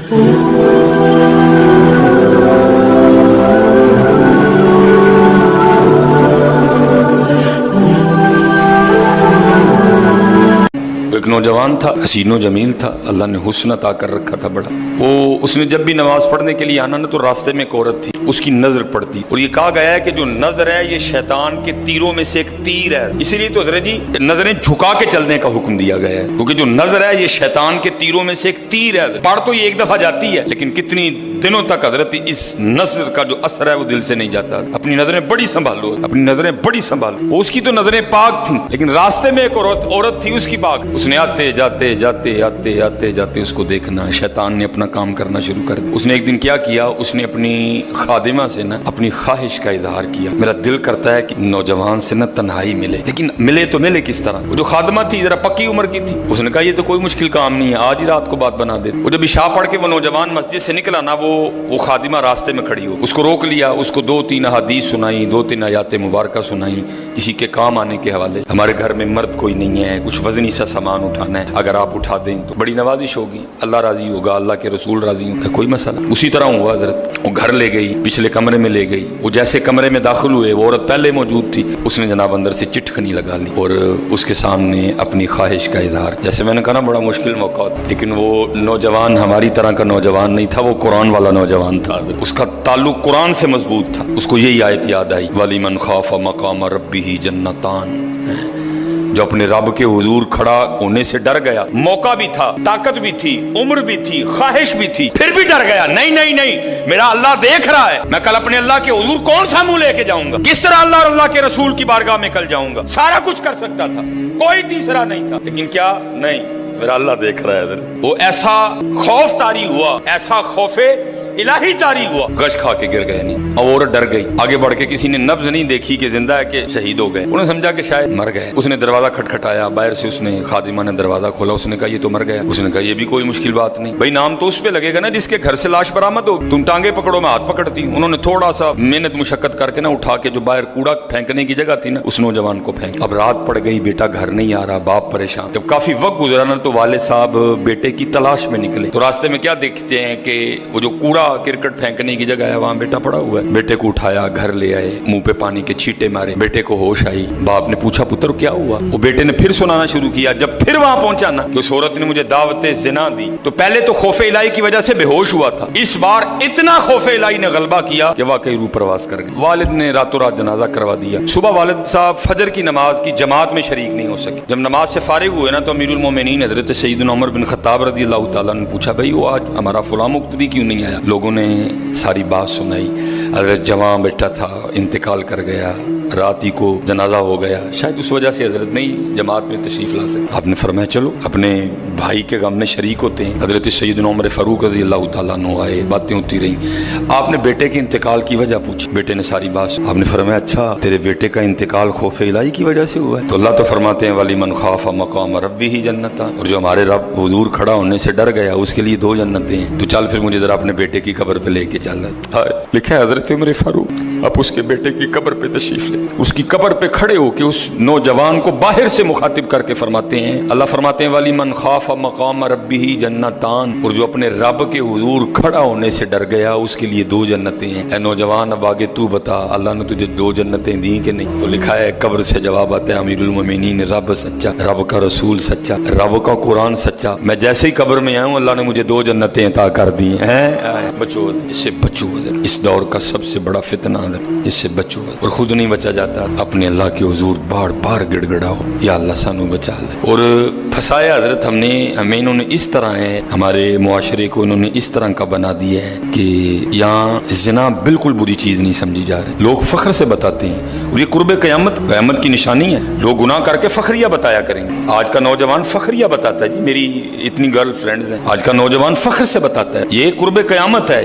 ایک نوجوان تھا، حسین و جمیل تھا، اللہ نے حسن عطا کر رکھا تھا بڑا. وہ اس نے جب بھی نماز پڑھنے کے لیے آنا نا تو راستے میں ایک عورت تھی، اس کی نظر پڑتی، اور یہ کہا گیا ہے کہ جو نظر ہے یہ شیطان کے تیروں میں سے ایک تیر ہے. اسی لیے تو حضرت جی نظریں جھکا کے چلنے کا حکم دیا گیا ہے، کیونکہ جو نظر ہے یہ شیطان کے تیروں میں سے ایک تیر ہے. پڑھ تو یہ ایک دفعہ جاتی ہے لیکن کتنی دنوں تک حضرت اس نظر کا جو اثر ہے وہ دل سے نہیں جاتا. اپنی نظریں بڑی سنبھالو، اپنی نظریں بڑی سنبھالو. اس کی تو نظریں پاک تھیں لیکن راستے میں ایک عورت تھی اس کی پاک. اس نے آتے جاتے جاتے آتے آتے جاتے اس کو دیکھنا، شیطان نے اپنا کام کرنا شروع کر دیا. اس نے ایک دن کیا کیا، اس نے اپنی خادمہ سے نا اپنی خواہش کا اظہار کیا. میرا دل کرتا ہے کہ نوجوان سے نا تنہائی ملے، لیکن ملے تو ملے کس طرح. وہ جو خادمہ تھی ذرا پکی عمر کی تھی، اس نے کہا یہ تو کوئی مشکل کام نہیں ہے، آج ہی رات کو بات بنا دے. وہ جب عشاء پڑھ کے وہ نوجوان مسجد سے نکلا نا، وہ خادمہ راستے میں کھڑی ہو، اس کو روک لیا، اس کو 2-3 احادیث سنائی، 2-3 آیات مبارکہ سنائی کسی کے کام آنے کے حوالے. ہمارے گھر میں مرد کوئی نہیں ہے، کچھ وزنی سا سامان اٹھانا ہے، اگر آپ اٹھا دیں تو بڑی نوازش ہوگی، اللہ راضی ہوگا، اللہ کے رسول راضی ہوں، کوئی مسئلہ. اسی طرح ہوا حضرت، وہ گھر لے گئی، پچھلے کمرے میں لے گئی. وہ جیسے کمرے میں داخل ہوئے، وہ عورت پہلے موجود تھی، اس نے جناب اندر سے چٹکنی لگا لی اور اس کے سامنے اپنی خواہش کا اظہار. جیسے میں نے کہا نا بڑا مشکل موقع تھا، لیکن وہ نوجوان ہماری طرح کا نوجوان نہیں تھا، وہ قرآن والا نوجوان تھا. اس کا تعلق قرآن سے مضبوط تھا. اس کو یہی آیت یاد آئی، وَلِمَنْ خَافَ مَقَامَ رَبِّهِ جَنَّتَانِ. جو اپنے رب کے حضور کھڑا ہونے سے ڈر گیا، موقع بھی تھا، طاقت بھی تھی، عمر بھی تھی، خواہش بھی تھی، پھر بھی ڈر گیا. نہیں میرا اللہ دیکھ رہا ہے، میں کل اپنے اللہ کے حضور کون سا منہ لے کے جاؤں گا، کس طرح اللہ اور اللہ کے رسول کی بارگاہ میں کل جاؤں گا. سارا کچھ کر سکتا تھا، کوئی تیسرا نہیں تھا، لیکن کیا نہیں، میرا اللہ دیکھ رہا ہے. وہ ایسا خوف طاری ہوا، ایسا خوف الہی طاری ہوا، گش کھا کے گر گئے. نہیں، اور ڈر گئی. آگے بڑھ کے کسی نے نبض نہیں دیکھی کہ زندہ ہے کہ شہید ہو گئے. انہوں نے سمجھا کہ شاید مر گئے. اس نے دروازہ کھٹکھٹایا، باہر سے اس نے خادمہ نے دروازہ کھولا. اس نے کہا یہ تو مر گیا. اس نے کہا یہ بھی کوئی مشکل بات نہیں بھائی، نام تو اس پہ لگے گا نا جس کے گھر سے لاش برآمد ہو. تم ٹانگیں پکڑو، میں ہاتھ پکڑتی ہوں. انہوں نے تھوڑا سا محنت مشقت کر کے نا اٹھا کے جو باہر کوڑا پھینکنے کی جگہ تھی نا، اس نوجوان کو پھینک. اب رات پڑ گئی، بیٹا گھر نہیں آ رہا، باپ پریشان. جب کافی وقت گزرا نا تو والد صاحب بیٹے کی تلاش میں نکلے. تو راستے میں کیا دیکھتے ہیں کہ وہ جو کوڑا کرکٹ پھینکنے کی جگہ ہے وہاں بیٹا پڑا ہوا ہے. بیٹے کو اٹھایا، گھر لے آئے، منہ پہ پانی کے چھینٹے مارے. بیٹے کو ہوش آئی. باپ نے پوچھا پتر کیا ہوا؟ وہ بیٹے نے پھر سنانا شروع کیا. جب پھر وہاں پہنچا نا تو اس عورت نے مجھے دعوت زنا دی. تو پہلے تو خوف الہی کی وجہ سے بے ہوش ہوا تھا، اس بار اتنا خوف الہی نے غلبہ کیا کہ واقعی روح پرواز کر گئی. والد نے راتوں رات جنازہ کروا دیا. صبح والد صاحب فجر کی نماز کی جماعت میں شریک نہیں ہو سکے. جب نماز سے فارغ ہوئے نا تو امیر المومنین حضرت سیدنا عمر بن خطاب رضی اللہ تعالیٰ نے پوچھا بھائی وہ آج ہمارا فلاں مقتدی کیوں نہیں آیا؟ لوگوں نے ساری بات سنائی. حضرت جوان بیٹا تھا، انتقال کر گیا، رات ہی کو جنازہ ہو گیا، شاید اس وجہ سے حضرت نہیں جماعت میں تشریف لا سکتے. آپ نے فرمایا چلو اپنے بھائی کے غم میں شریک ہوتے ہیں. حضرت سیدنا عمر فاروق رضی اللہ تعالیٰ عنہ آئے، باتیں ہوتی رہیں. آپ نے بیٹے کے انتقال کی وجہ پوچھی. بیٹے نے ساری بات سنی. آپ نے فرمایا اچھا تیرے بیٹے کا انتقال خوف الہی کی وجہ سے ہوا ہے؟ تو اللہ تو فرماتے ہیں وَلِمَنْ خَافَ مَقَامَ رَبِّهِ جَنَّتَانِ. اور جو ہمارے رب حضور کھڑا ہونے سے ڈر گیا اس کے لیے 2 جنتیں ہیں. تو چل پھر مجھے ذرا اپنے بیٹے کی قبر پہ لے کے چل. لکھا ہے حضرت عمر فاروق آپ اس کے بیٹے کی قبر پہ تشریف لے. اس کی قبر پہ کھڑے ہو کے اس نوجوان کو باہر سے مخاطب کر کے فرماتے ہیں، اللہ فرماتے ہیں وَلِمَنْ خَافَ مَقَامَ رَبِّهِ جَنَّتَانِ. اور جو اپنے رب کے حضور کھڑا ہونے سے ڈر گیا اس کے لیے 2 جنتیں ہیں. اے نوجوان اب آگے تو بتا اللہ نے تجھے 2 جنتیں دی کہ نہیں؟ تو لکھا ہے قبر سے جواب آتا ہے امیر المومنین رب سچا، رب کا رسول سچا، رب کا قرآن سچا. میں جیسے ہی قبر میں آیا ہوں اللہ نے مجھے 2 جنتیں عطا کر دی ہیں. بچو، اس سے بچو. اس دور کا سب سے بڑا فتنہ ہے، اس سے بچو. اور خود نہیں بچا جاتا، اپنے اللہ کے حضور بار بار گڑ گڑاؤ یا اللہ سانو بچا لے. اور پھنسایا حضرت ہمیں انہوں نے اس طرح ہے، ہمارے معاشرے کو انہوں نے اس طرح کا بنا دیا ہے کہ یہاں زنا بالکل بری چیز نہیں سمجھی جا رہی. لوگ فخر سے بتاتے ہیں اور یہ قرب قیامت کی نشانی ہے. لوگ گناہ کر کے فخریہ بتایا کریں گے. آج کا نوجوان فخریہ بتاتا ہے جی میری اتنی گرل فرینڈز ہیں. آج کا نوجوان فخر سے بتاتا ہے. یہ قرب قیامت ہے،